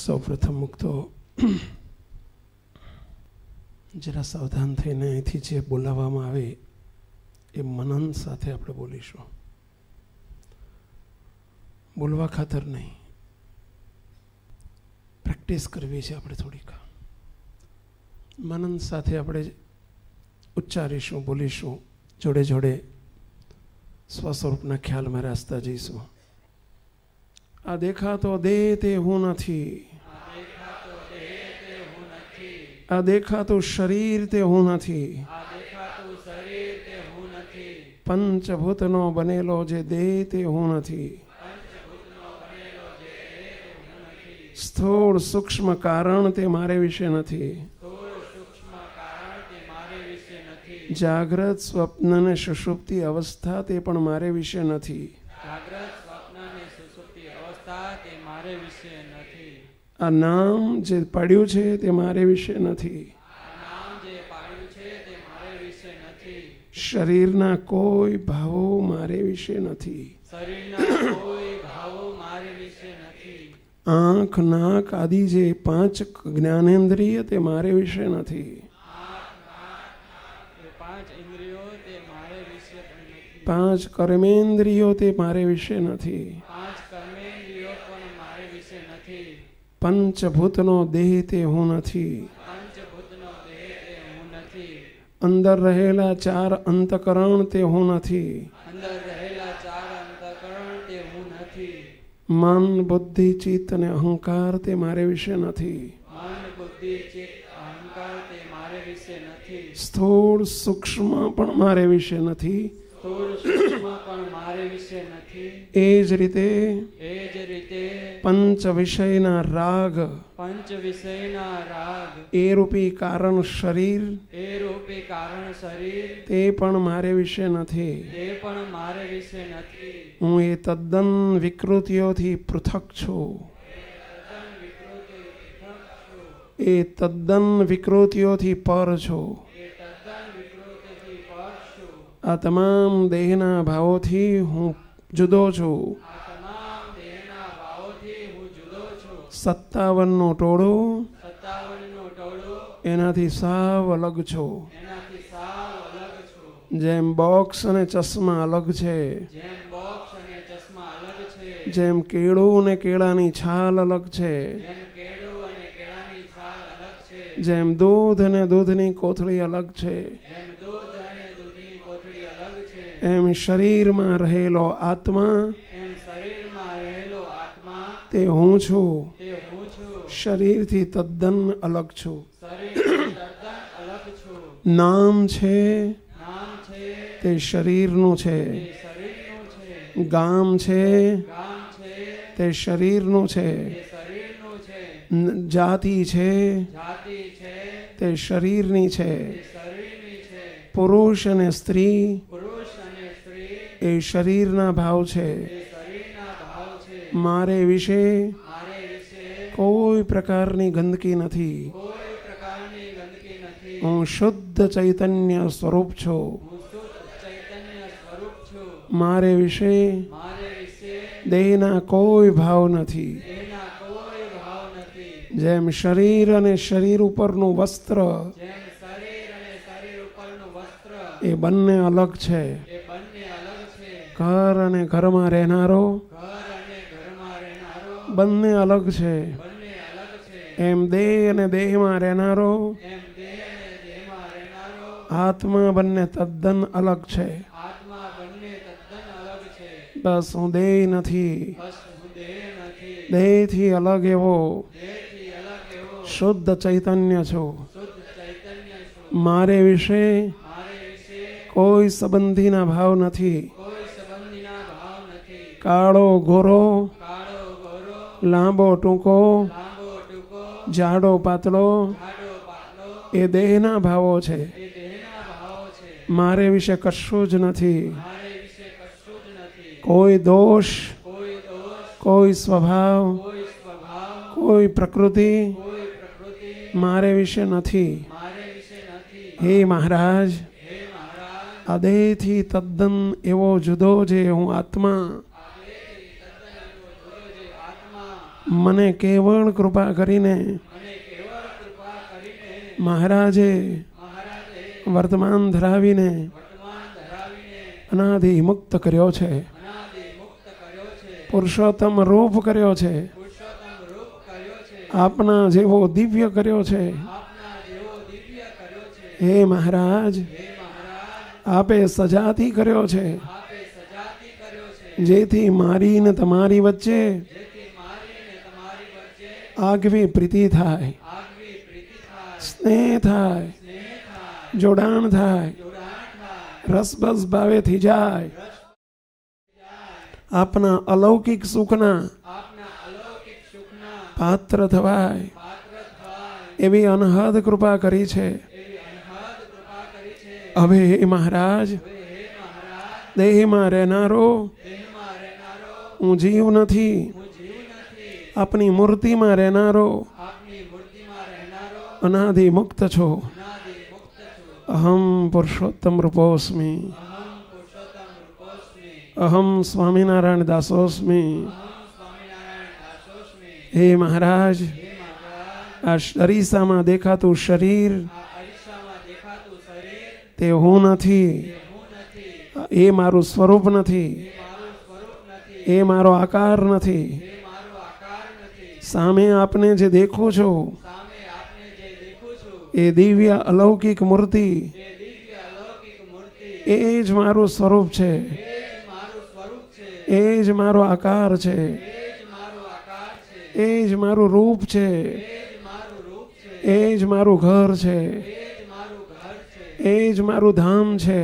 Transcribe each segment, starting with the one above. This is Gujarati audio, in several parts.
સૌપ્રથમ મુક્તો જરા સાવધાન થઈને અહીંથી જે બોલાવવામાં આવે એ મનન સાથે આપણે બોલીશું. બોલવા ખાતર નહીં, પ્રેક્ટિસ કરવી છે આપણે થોડીક. મનન સાથે આપણે ઉચ્ચારીશું, બોલીશું, જોડે જોડે સ્વસ્વરૂપના ખ્યાલમાં રાસ્તા જઈશું. આ દેખાતો દેહ તે હું નથી, આ દેખાતું શરીર તે હું નથી, પંચભૂતનો બનેલો જે દેહ તે હું નથી, સ્થૂળ સૂક્ષ્મ કારણ તે મારે વિશે નથી, જાગ્રત સ્વપ્ન ને સુષુપ્તિ અવસ્થા તે પણ મારે વિશે નથી, આ નામ જે પાડ્યું છે તે મારે વિશે નથી, શરીરના કોઈ ભાવો મારે વિશે નથી, આંખ નાક આદિ જે 5 જ્ઞાનેન્દ્રિય તે મારે વિશે નથી, 5 કર્મેન્દ્રિયો તે મારે વિશે નથી, પંચભૂતનો દેહ તે હું નથી, અંદર રહેલા 4 અંતકરણ તે હું નથી, મન બુદ્ધિ ચિત્ત અને અહંકાર તે મારે વિશે નથી, સ્થૂળ સૂક્ષ્મ પણ મારે વિશે નથી, એ જ રીતે પંચ વિષયના રાગ એ રૂપી કારણ શરીર તે પણ મારે વિશે નથી, હું એ તદ્દન વિકૃતિઓથી પૃથક છું, એ તદ્દન વિકૃતિઓથી પર છું, આ તમામ દેહના ભાવોથી હું જુદો છું, 57નું ટોળું એનાથી સાવ અલગ છું, જેમ બોક્સ અને ચશ્મા અલગ છે, જેમ કેળું અને કેળાની છાલ અલગ છે, જેમ દૂધ અને દૂધની કોથળી અલગ છે, એમ શરીરમાં રહેલો આત્મા તે હું છું, શરીરથી તદ્દન અલગ છું. નામ છે તે શરીરનું છે, ગામ છે તે શરીરનું છે, જાતિ છે તે શરીરની છે, પુરુષ અને સ્ત્રી એ શરીરના ભાવ છે. મારે વિશે કોઈ પ્રકારની ગંદકી નથી, હું શુદ્ધ ચૈતન્ય સ્વરૂપ છું, મારે વિશે દેહના કોઈ ભાવ નથી. જેમ શરીર અને શરીર ઉપરનું વસ્ત્ર એ બંને અલગ છે, ઘર અને ઘરમાં રહેનારો બંને અલગ છે, એમ દેહ અને દેહમાં રહેનારો આત્મા બંને તદ્દન અલગ છે. બસ હું દેહ નથી, દેહથી અલગ એવો શુદ્ધ ચૈતન્ય છું. મારે વિશે કોઈ સંબંધીના ભાવ નથી, કાળો ગોરો, લાંબો ટૂંકો, જાડો પાતળો એ દેહના ભાવો છે. મારે વિશે કશું જ નથી, કોઈ દોષ, કોઈ સ્વભાવ, કોઈ પ્રકૃતિ મારે વિશે નથી. હે મહારાજ, આ દેહથી તદ્દન એવો જુદો જે હું આત્મા મને કેવળ કૃપા કરીને મહારાજે વર્તમાન ધરાવીને અનાદિ મુક્ત કર્યો છે, પુરુષોત્તમ રૂપ કર્યો છે, આપના જેવો દિવ્ય કર્યો છે. હે મહારાજ, આપે સજાતી કર્યો છે, જેથી મારી ને તમારી વચ્ચે આગવી પ્રીતિ થાય, સ્નેહ થાય, જોડાણ થાય, રસબસ ભાવેથી જાય. આપના અલૌકિક સુખના પાત્ર થવાય એવી અનહદ કૃપા કરી છે. હવે હે મહારાજ, દેહમાં રહેનારો હું જીવ નથી, આપની મૂર્તિમાં રહેનારો અનાદિ મુક્ત છો. અહમ પુરુષોત્તમ રૂપોસ્મિ, અહમ સ્વામિનારાયણ દાસોસ્મિ. હે મહારાજ, આ અરીસામાં દેખાતું શરીર તે હું નથી, એ મારું સ્વરૂપ નથી, એ મારો આકાર નથી. સામે આપને જે દેખું છો એ દિવ્ય અલૌકિક મૂર્તિ, એ જ મારું સ્વરૂપ છે, એ જ મારો આકાર છે, એ જ મારું રૂપ છે, એ જ મારું ઘર છે, એ જ મારું ધામ છે.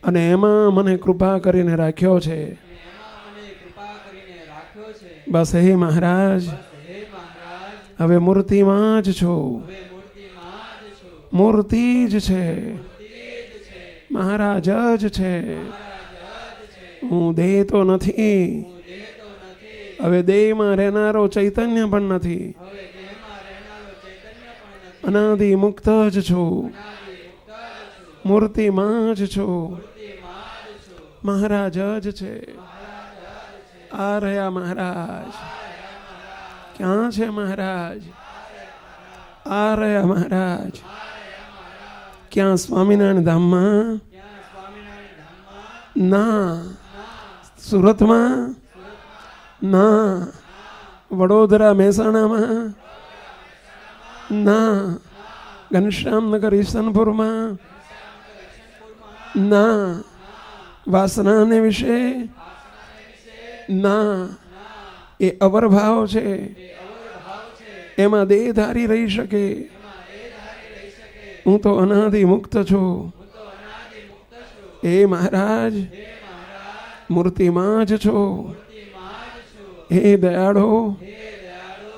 અને એમાં મને કૃપા કરીને રાખ્યો છે. બસ હે મહારાજ, હવે મૂર્તિમાં જ છો, મૂર્તિ જ છે, મહારાજ જ છે. હું દેહ તો નથી, હવે દેહમાં રહેનારો ચૈતન્ય પણ નથી, અનાદિ મુક્ત જ છું, મૂર્તિમાં જ છું, મહારાજ જ છે. આ રહ્યા મહારાજ. ક્યાં છે મહારાજ? આ રહ્યા મહારાજ. ક્યાં? સ્વામિનારાયણ ધામમાં? ના. સુરતમાં? ના. વડોદરા મહેસાણામાં? ના. ઘનશ્યામનગર ઈસનપુરમાં? ના. વાસનાને વિશે? ના. એ અવરભાવ છે, એમાં દેહધારી રહી શકે. હું તો અનાદિ મુક્ત છું. એ મહારાજ, મૂર્તિમાં જ છો. હે દયાળો,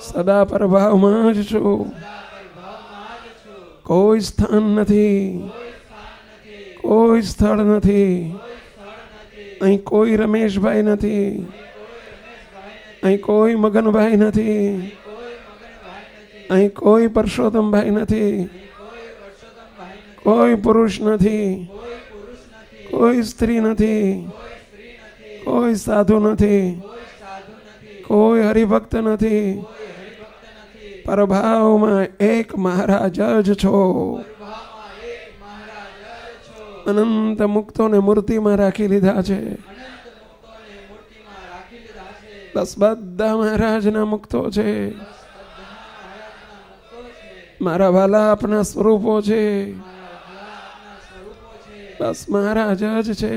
સદા પ્રભાવમાં જ છો. કોઈ સ્થાન નથી, કોઈ સ્થળ નથી. અહીં કોઈ રમેશભાઈ નથી, અહીં કોઈ મગનભાઈ નથી, અહીં કોઈ પરસોત્તમભાઈ નથી, કોઈ પુરુષ નથી, કોઈ સ્ત્રી નથી, કોઈ સાધુ નથી, કોઈ હરિભક્ત નથી. પરભાવમાં એક મહારાજ જ છો. અનંત મુક્તોને મૂર્તિમાં રાખી લીધા છે. બસ બધા મહારાજના મુક્તો છે. મારા વાલા આપના સ્વરૂપો છે. બસ મહારાજ જ છે,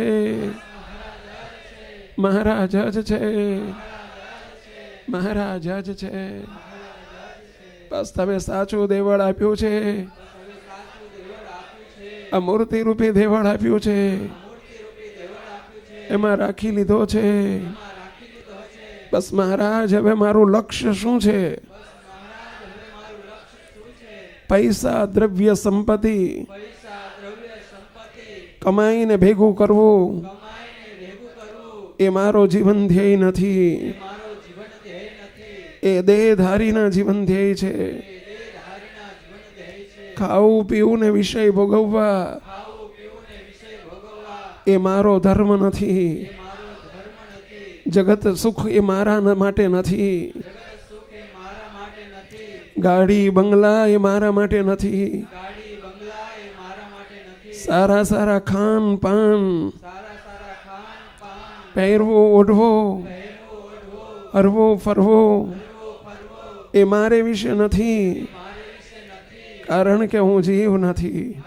મહારાજ જ છે, મહારાજ જ છે. બસ તમે સાચું દેવળ આપ્યું છે, આ મૂર્તિ રૂપી દેવળ આપ્યું છે, એમાં રાખી લીધો છે. બસ મહારાજ, હવે મારું લક્ષ્ય શું છે? પૈસા, દ્રવ્ય, સંપત્તિ કમાઈને ભેગું કરવું એ મારો જીવન ધ્યેય નથી. એ દેહધારીના જીવન ધ્યેય છે. ખાવું પીવું ને વિષય ભોગવવા એ મારો ધર્મ નથી. જગત સુખ એ મારા માટે નથી. ગાડી બંગલા એ મારા માટે નથી. સારા સારા ખાન પાન, પહેરવો ઓઢવો, હરવો ફરવો એ મારે વિશે નથી. કારણ કે હું જીવ નથી.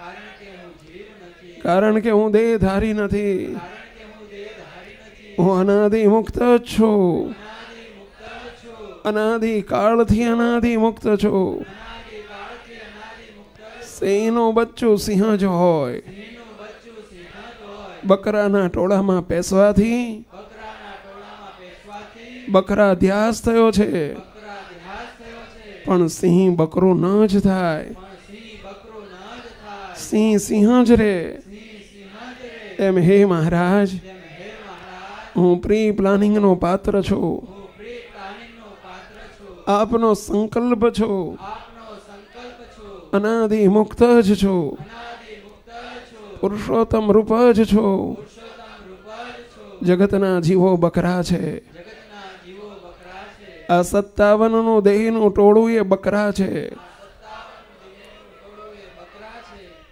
કારણ કે હું દેહધારી નથી. હું અનાદિ મુક્ત છું. અનાદિ કાળથી અનાદિ મુક્ત છું. સિંહનો બચ્ચો સિંહ જ હોય. બકરાના ટોળામાં પેસવાથી બકરા ધ્યાસ થયો છે, પણ સિંહ બકરો ન જ થાય. સિંહ સિંહ જ રે. એમ હે મહારાજ, હું પ્રી પ્લાનિંગનો પાત્ર છું. આપનો સંકલ્પ છું. અનાદિ મુક્ત જ છું. પુરુષોત્તમ રૂપ જ છું. જગતના જીવો બકરા છે. આ 57નું દેહનું ટોળું એ બકરા છે.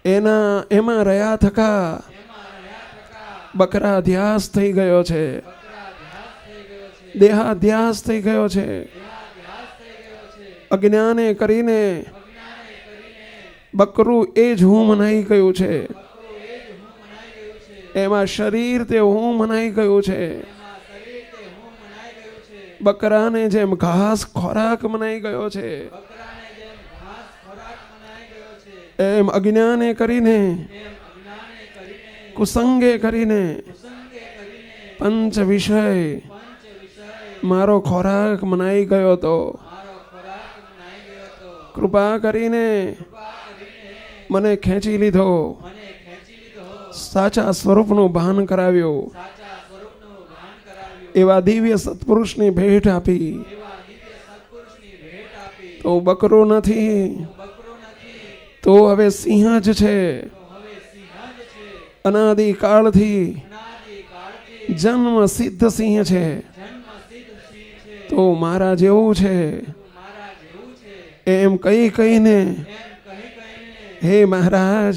એમાં રહ્યા થકા બકરા ધ્યાસ થઈ ગયો છે. દેહાધ્યાસ થઈ ગયો છે. અજ્ઞાને કરીને બકરું એ જ હું મનાઈ ગયું છે. એમાં શરીર તે હું મનાઈ ગયું છે. બકરાને જેમ ઘાસ ખોરાક મનાઈ ગયો છે, એમ અજ્ઞાને કરીને કુસંગે કરીને પંચ વિષય મારો ખોરાક મનાઈ ગયો તો કૃપા કરીને મને ખેંચી લીધો. સાચા સ્વરૂપનું ભાન કરાવ્યું. એવા દિવ્ય સત્પુરુષની ભેટ આપી. તો બકરો નથી, તો હવે સિંહ જ છે. અનાદિ કાળથી જન્મ સિદ્ધ સિંહ છે. તો મારા જેવું છે એમ કહીને હે મહારાજ,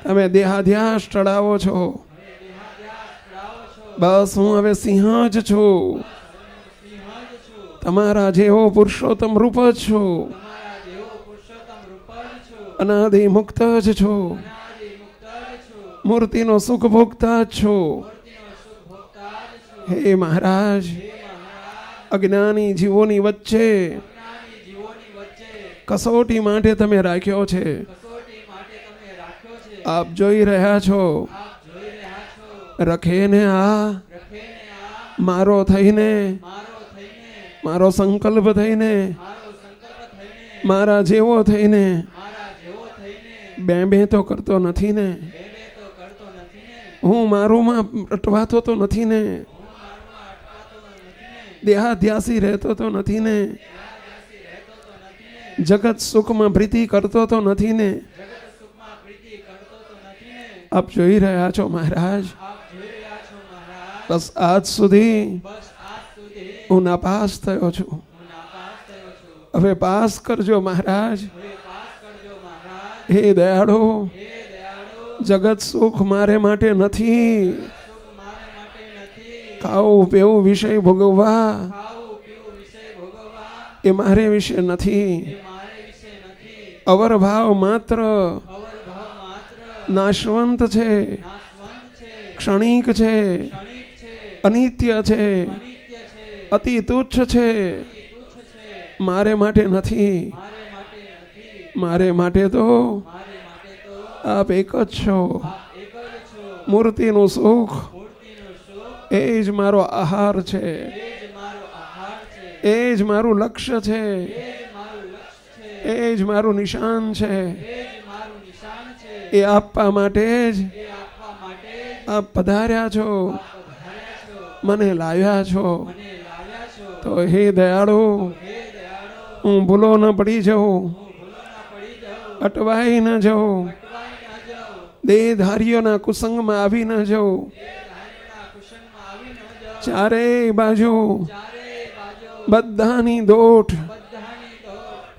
તમે દેહાધ્યાસ ચડાવો છો. બસ હું હવે સિંહ જ છું. તમારા જેવો પુરુષોત્તમ રૂપ જ છું. અનાદિ મુક્ત જ છું. મૂર્તિનો સુખ ભોગતા જ છું. હે મહારાજ, અજ્ઞાની જીવોની વચ્ચે કસોટી માટે તમે રાખ્યો છે. આપ જોઈ રહ્યા છો. રખે ને આ મારો થઈને, મારો સંકલ્પ થઈને, મારા જેવો થઈને બે તો કરતો નથી ને. હું મારુંમાં અટવાતો તો નથી ને. દેહાધ્યાસી રહેતો તો નથી ને. જગત સુખમાં પ્રીતિ કરતો તો નથી ને. આપ જોઈ રહ્યા છો મહારાજ. બસ આજ સુધી હું નાપાસ થયો છું. હવે પાસ કરજો મહારાજ. હે દયાળો, જગત સુખ મારે માટે નથી. ખાવું પીવું વિષય ભોગવવા એ મારે વિશે નથી. અવર ભાવ માત્ર નાશવંત છે, ક્ષણિક છે, અનિત્ય છે, અતિ તુચ્છ છે. મારે માટે નથી. મારે માટે તો આપ એક જ છો. મૂર્તિનું સુખ એ જ મારો આહાર છે. એ જ મારું લક્ષ્ય છે. એ જ મારું નિશાન છે. એ આપવા માટે જ આપ પધાર્યા છો, મને લાવ્યા છો. તો હે દયાળુ, હું ભૂલો ન પડી જાઉં, અટવાઈ ન જાઉં, દેહધારીઓના કુસંગમાં આવી ન જાઉં. ચારેય બાજુ બધાની દોટ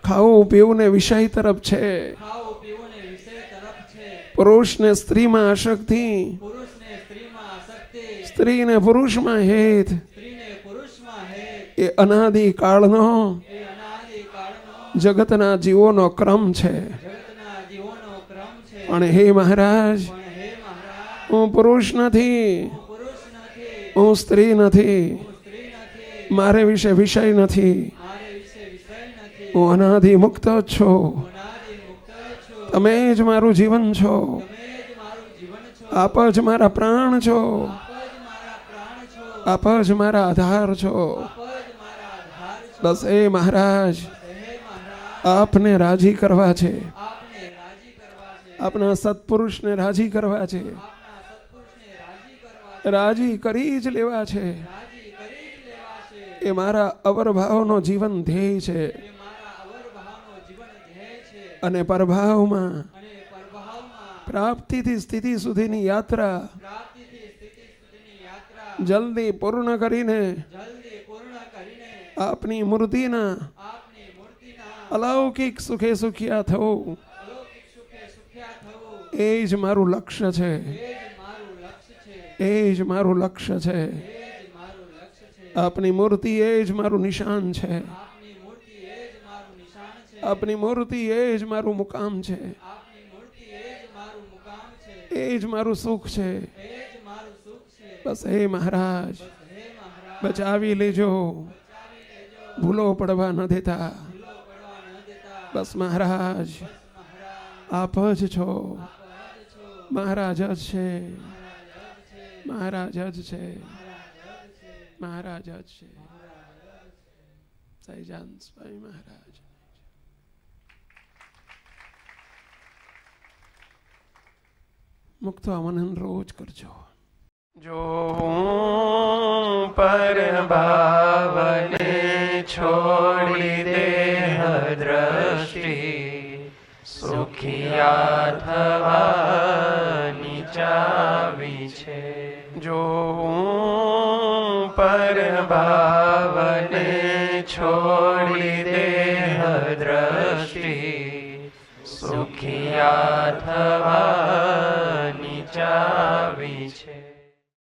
ખાવું પીવું ને વિષય તરફ છે. પુરુષને સ્ત્રીમાં આસક્તિ, સ્ત્રીને પુરુષમાં હેત એ અનાદિ કાળનો જગતના જીવોનો ક્રમ છે. પણ હે મહારાજ, હું પુરુષ નથી, હું સ્ત્રી નથી, મારે વિશે વિષય નથી, હું અનાદિ મુક્ત છું. તમે જ મારું જીવન છો, આપ જ મારા પ્રાણ છો, આપ જ મારા આધાર છો. બસ એ મહારાજ, આપને રાજી કરવા છે, આપના સત્પુરુષને રાજી કરવા છે, રાજી કરી જ લેવા છે. એ મારા અવરભાવનો જીવન ધ્યેય છે. અને પરભાવમાં પ્રાપ્તિથી સ્થિતિ સુધીની યાત્રા જલ્દી પૂર્ણ કરીને આપની મૂર્તિના અલૌકિક સુખે સુખિયા થવું, એ જ મારું લક્ષ્ય છે, એ જ મારું લક્ષ્ય છે. આપની મૂર્તિ એ જ મારું નિશાન છે, આપની મૂર્તિ એ જ મારું મુકામ છે, એ જ મારું સુખ છે. બસ હે મહારાજ, બચાવી લેજો, ભૂલો પડવા ન દેતા. બસ મહારાજ, આપ જ છો, મહારાજ જ છે, મહારાજ જ છે, મહારાજ જ છે. સહજાન સ્વામી મહારાજ. મુક્ત મનન રોજ કરજો. જો પર ભાવને છોડી દેહ દ્રષ્ટિ, સુખિયા થવાની ચાવી છે. જો પર ભાવને છોડી દેહ દ્રષ્ટિ, સુખિયા થવાની ચાવી